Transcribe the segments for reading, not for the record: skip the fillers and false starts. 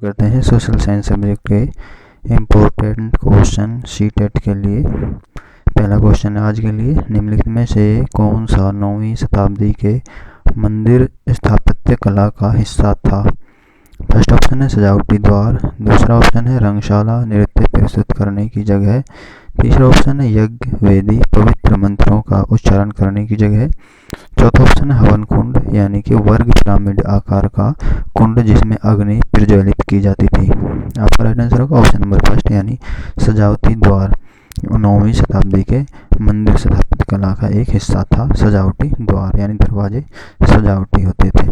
करते हैं social science subject के इम्पोर्टेंट क्वेश्चन सीटेट के लिए। पहला क्वेश्चन है आज के लिए, निम्नलिखित में से कौन सा 9वीं शताब्दी के मंदिर स्थापत्य कला का हिस्सा था। फर्स्ट ऑप्शन है सजावटी द्वार, दूसरा ऑप्शन है रंगशाला नृत्य प्रस्तुत करने की जगह, तीसरा ऑप्शन है यज्ञ वेदी पवित्र मंत्रों का उच्चारण करने की जगह, चौथा ऑप्शन है हवन कुंड यानी कि वर्ग पिरामिड आकार का कुंड जिसमें अग्नि प्रज्वलित की जाती थी। आपका राइट आंसर होगा ऑप्शन नंबर फर्स्ट यानी सजावटी द्वार। 9वीं शताब्दी के मंदिर स्थापत्य कला का एक हिस्सा था सजावटी द्वार, यानी दरवाजे सजावटी होते थे।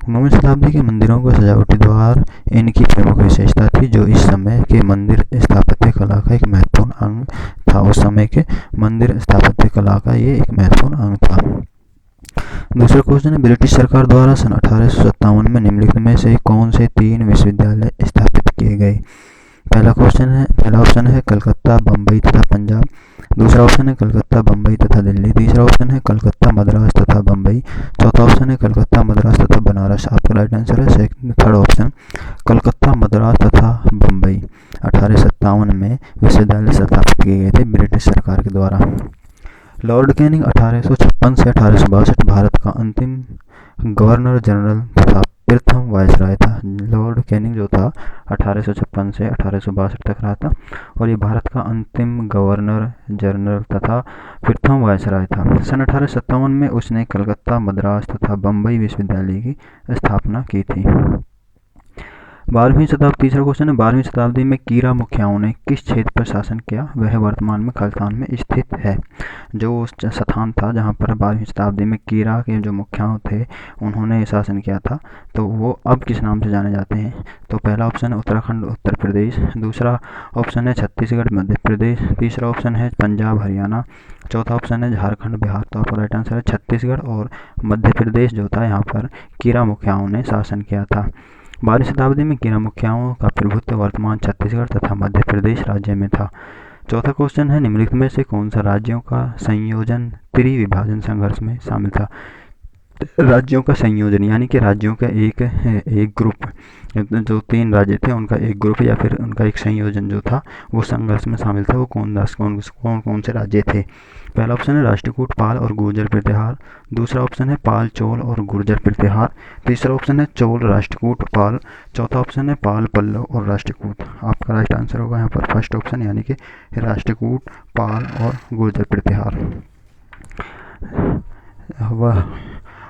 9वीं शताब्दी के मंदिरों का सजावटी द्वार इनकी प्रमुख विशेषता थी, जो इस समय के मंदिर स्थापत्य कला का एक महत्वपूर्ण अंग था। उस समय के मंदिर स्थापत्य कला का ये एक महत्वपूर्ण अंग था। दूसरा क्वेश्चन है, ब्रिटिश सरकार द्वारा सन 1857 में निम्नलिखित में से कौन से 3 विश्वविद्यालय स्थापित किए गए। पहला ऑप्शन है कलकत्ता बम्बई तथा पंजाब, दूसरा ऑप्शन है कलकत्ता बम्बई तथा दिल्ली, तीसरा ऑप्शन है कलकत्ता मद्रास तथा बम्बई, चौथा ऑप्शन है कलकत्ता मद्रास तथा बनारस। आपका राइट आंसर है थर्ड ऑप्शन कलकत्ता मद्रास तथा बम्बई। 1857 में विश्वविद्यालय स्थापित किए गए थे ब्रिटिश सरकार के द्वारा। लॉर्ड कैनिंग 1856 से 1862 भारत का अंतिम गवर्नर जनरल तथा प्रथम वायसराय था। लॉर्ड कैनिंग जो था 1856 से 1862 तक रहा था और ये भारत का अंतिम गवर्नर जनरल तथा प्रथम वायसराय था। सन 1857 में उसने कलकत्ता मद्रास तथा बम्बई विश्वविद्यालय की स्थापना की थी। 12वीं शताब्दी, तीसरा क्वेश्चन है, 12वीं शताब्दी में कीरा मुखियाओं ने किस क्षेत्र पर शासन किया। वह वर्तमान में खलितान में स्थित है। जो स्थान था जहाँ पर 12वीं शताब्दी में कीरा के जो मुखियाओं थे उन्होंने शासन किया था, तो वो अब किस नाम से जाने जाते हैं। तो पहला ऑप्शन है उत्तराखंड उत्तर प्रदेश, दूसरा ऑप्शन है छत्तीसगढ़ मध्य प्रदेश, तीसरा ऑप्शन है पंजाब हरियाणा, चौथा ऑप्शन है झारखंड बिहार। तो आपका राइट आंसर है छत्तीसगढ़ और मध्य प्रदेश जो था यहाँ पर कीरा मुखियाओं ने शासन किया था। 12वीं शताब्दी में कीरा मुखियाओं का प्रभुत्व वर्तमान छत्तीसगढ़ तथा मध्य प्रदेश राज्य में था। चौथा क्वेश्चन है, निम्नलिखित में से कौन सा राज्यों का संयोजन त्रिविभाजन संघर्ष में शामिल था। राज्यों का संयोजन यानी कि राज्यों का एक ग्रुप, जो 3 राज्य थे उनका एक ग्रुप या फिर उनका एक संयोजन जो था वो संघर्ष में शामिल था। वो कौन से राज्य थे। पहला ऑप्शन है राष्ट्रकूट पाल और गुर्जर प्रतिहार, दूसरा ऑप्शन है पाल चोल और गुर्जर प्रतिहार, तीसरा ऑप्शन है चोल राष्ट्रकूट पाल, चौथा ऑप्शन है पाल पल्लव और राष्ट्रकूट। आपका राइट आंसर होगा यहाँ पर फर्स्ट ऑप्शन यानी कि राष्ट्रकूट पाल और गुर्जर प्रतिहार। वह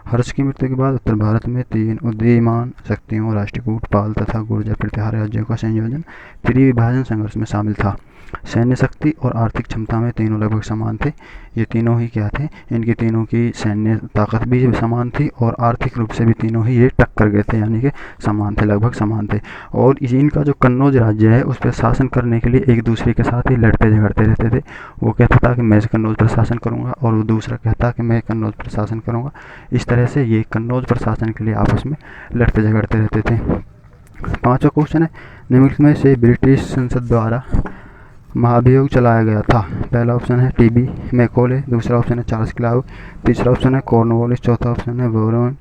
हर्ष की मृत्यु के बाद उत्तर भारत में 3 उदीयमान शक्तियों राष्ट्रकूट पाल तथा गुर्जर प्रतिहार राज्यों का संयोजन त्रिविभाजन संघर्ष में शामिल था। सैन्य शक्ति और आर्थिक क्षमता में तीनों लगभग समान थे। ये तीनों ही क्या थे, इनकी तीनों की सैन्य ताकत भी समान थी और आर्थिक रूप से भी तीनों ही ये टक्कर गए थे, यानी कि समान थे, लगभग समान थे। और इनका जो कन्नौज राज्य है उस पर शासन करने के लिए एक दूसरे के साथ ही लड़ते झगड़ते रहते थे। वो कहता था कि मैं कन्नौज पर शासन करूँगा और वो दूसरा कहता कि मैं कन्नौज पर शासन करूँगा। इस तरह से ये कन्नौज पर शासन के लिए आपस में लड़ते झगड़ते रहते थे। 5वां क्वेश्चन है, निम्नलिखित में से ब्रिटिश संसद द्वारा महाभियोग चलाया गया था। पहला ऑप्शन है टीबी मैकॉले, दूसरा ऑप्शन है चार्ल्स क्लाइव, तीसरा ऑप्शन है कॉर्नवालिस, चौथा ऑप्शन है वॉरेन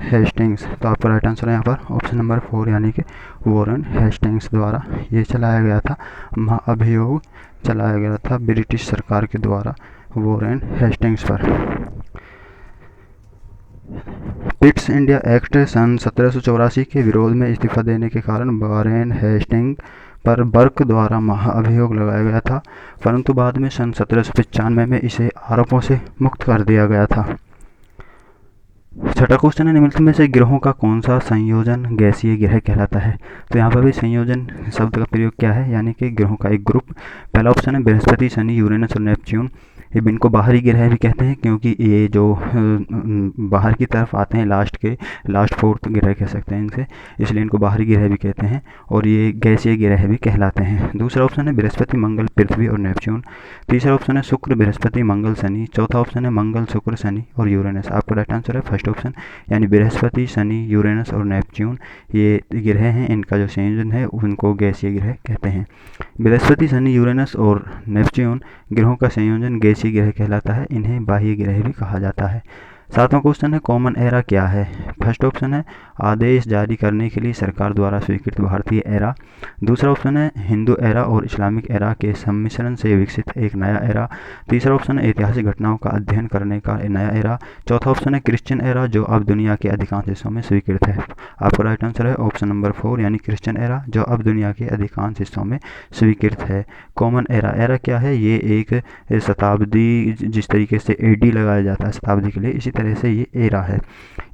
हेस्टिंग्स। तो आपका राइट आंसर है यहाँ पर ऑप्शन नंबर 4 यानी कि वॉरेन हेस्टिंग्स द्वारा ये चलाया गया था। महाअभियोग चलाया गया था ब्रिटिश सरकार के द्वारा वॉरेन हेस्टिंग्स पर। पिट्स इंडिया एक्ट सन 1784 के विरोध में इस्तीफा देने के कारण वॉरेन हेस्टिंग्स पर बर्क द्वारा महाअभियोग लगाया गया था, परंतु बाद में सन 1795 में इसे आरोपों से मुक्त कर दिया गया था। 6वां क्वेश्चन है, निम्नलिखित में से गिरोहों का कौन सा संयोजन गैसीय गिरह कहलाता है। तो यहाँ पर भी संयोजन शब्द का प्रयोग क्या है, यानी कि गिरोहों का एक ग्रुप। पहला ऑप्शन है बृहस्पति शनि यूरेनस और नेपच्यून। ये इनको बाहरी गिरह भी कहते हैं क्योंकि ये जो बाहर की तरफ आते हैं लास्ट 4th गिरह कह सकते हैं इनसे, इसलिए इनको बाहरी गिरह भी कहते हैं और ये गैसीय गिरह भी कहलाते हैं। दूसरा ऑप्शन है बृहस्पति मंगल पृथ्वी और नेपच्यून, तीसरा ऑप्शन है शुक्र बृहस्पति मंगल शनि, चौथा ऑप्शन है मंगल शुक्र शनि और यूरेनस। आपका राइट आंसर है फर्स्ट ऑप्शन यानी बृहस्पति शनि यूरेनस और नेपच्यून ये गिरह हैं, इनका जो संयोजन है उनको गैसीय गिरह कहते हैं। बृहस्पति शनि यूरेनस और नेपच्यून ग्रहों का संयोजन गैसीय गिरह कहलाता है। इन्हें बाह्य गिरह भी कहा जाता है। सातवां क्वेश्चन है कॉमन एरा क्या है। फर्स्ट ऑप्शन है आदेश जारी करने के लिए सरकार द्वारा स्वीकृत भारतीय एरा। दूसरा ऑप्शन है हिंदू एरा और इस्लामिक एरा के सम्मिश्रण से विकसित एक नया एरा। तीसरा ऑप्शन है ऐतिहासिक घटनाओं का अध्ययन करने का नया एरा। चौथा ऑप्शन है क्रिश्चियन एरा जो अब दुनिया के अधिकांश हिस्सों में स्वीकृत है। आपका राइट आंसर है ऑप्शन नंबर 4 यानी क्रिश्चियन एरा जो अब दुनिया के अधिकांश हिस्सों में स्वीकृत है। कॉमन एरा, एरा क्या है, ये एक शताब्दी, जिस तरीके से एडी लगाया जाता है शताब्दी के लिए, इसी तरह से ये एरा है।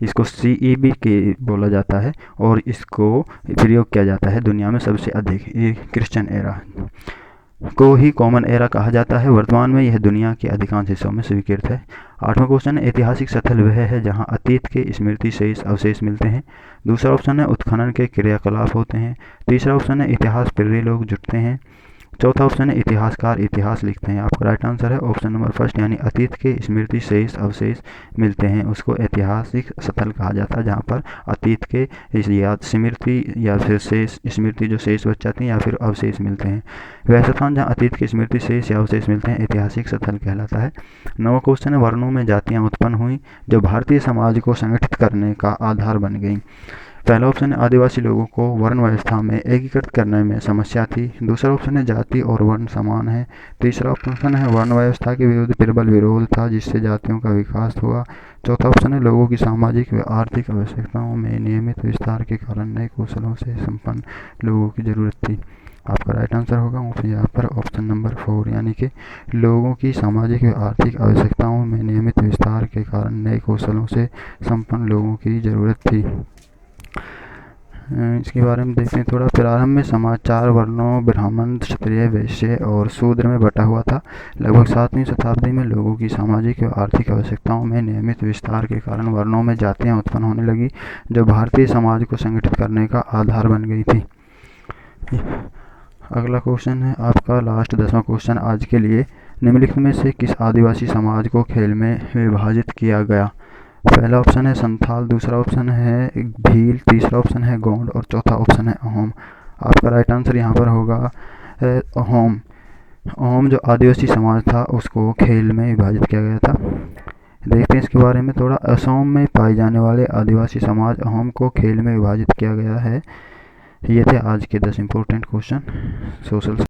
इसको CE के बोला जाता है और इसको प्रयोग किया जाता है दुनिया में सबसे अधिक। ये क्रिश्चियन एरा को ही कॉमन एरा कहा जाता है। वर्तमान में यह दुनिया के अधिकांश हिस्सों में स्वीकृत है। आठवां क्वेश्चन है ऐतिहासिक स्थल वह है जहां अतीत के स्मृति शेष अवशेष मिलते हैं। दूसरा ऑप्शन है उत्खनन के क्रियाकलाप होते हैं। तीसरा ऑप्शन है इतिहास प्रेमी लोग जुटते हैं। चौथा ऑप्शन है इतिहासकार इतिहास लिखते हैं। आपका राइट आंसर है ऑप्शन नंबर फर्स्ट यानी अतीत के स्मृति शेष अवशेष मिलते हैं, उसको ऐतिहासिक स्थल कहा जाता है जहाँ पर अतीत के याद स्मृति या फिर शेष स्मृति जो शेष बच जाती हैं या फिर अवशेष मिलते हैं। वह स्थान जहाँ अतीत के स्मृति शेष या अवशेष मिलते हैं ऐतिहासिक स्थल कहलाता है। नौवां क्वेश्चन है वर्णों में जातियाँ उत्पन्न हुई जो भारतीय समाज को संगठित करने का आधार बन गई। पहला ऑप्शन है आदिवासी लोगों को वर्ण व्यवस्था में एकीकृत करने में समस्या थी। दूसरा ऑप्शन है जाति और वर्ण समान है। तीसरा ऑप्शन है वर्ण व्यवस्था के विरुद्ध प्रबल विरोध था जिससे जातियों का विकास हुआ। चौथा ऑप्शन है लोगों की सामाजिक व आर्थिक आवश्यकताओं में नियमित विस्तार के कारण नए कौशलों से संपन्न लोगों की जरूरत थी। आपका राइट आंसर होगा यहाँ पर ऑप्शन नंबर 4 यानी कि लोगों की सामाजिक व आर्थिक आवश्यकताओं में नियमित विस्तार के कारण नए कौशलों से संपन्न लोगों की जरूरत थी। इसके बारे में देखते हैं थोड़ा। प्रारंभ में समाज 4 वर्णों ब्राह्मण, क्षत्रिय, वैश्य और शूद्र में बटा हुआ था। लगभग 7वीं शताब्दी में लोगों की सामाजिक व आर्थिक आवश्यकताओं में नियमित विस्तार के कारण वर्णों में जातियां उत्पन्न होने लगी जो भारतीय समाज को संगठित करने का आधार बन गई थी। अगला क्वेश्चन है आपका लास्ट 10वां क्वेश्चन आज के लिए। निम्नलिखित में से किस आदिवासी समाज को खेल में विभाजित किया गया। पहला ऑप्शन है संथाल, दूसरा ऑप्शन है भील, तीसरा ऑप्शन है गोंड और चौथा ऑप्शन है अहोम। आपका राइट आंसर यहाँ पर होगा अहोम। अहोम जो आदिवासी समाज था उसको खेल में विभाजित किया गया था। देखते हैं इसके बारे में थोड़ा। असम में पाए जाने वाले आदिवासी समाज अहोम को खेल में विभाजित किया गया है। ये थे आज के 10 इंपॉर्टेंट क्वेश्चन सोशल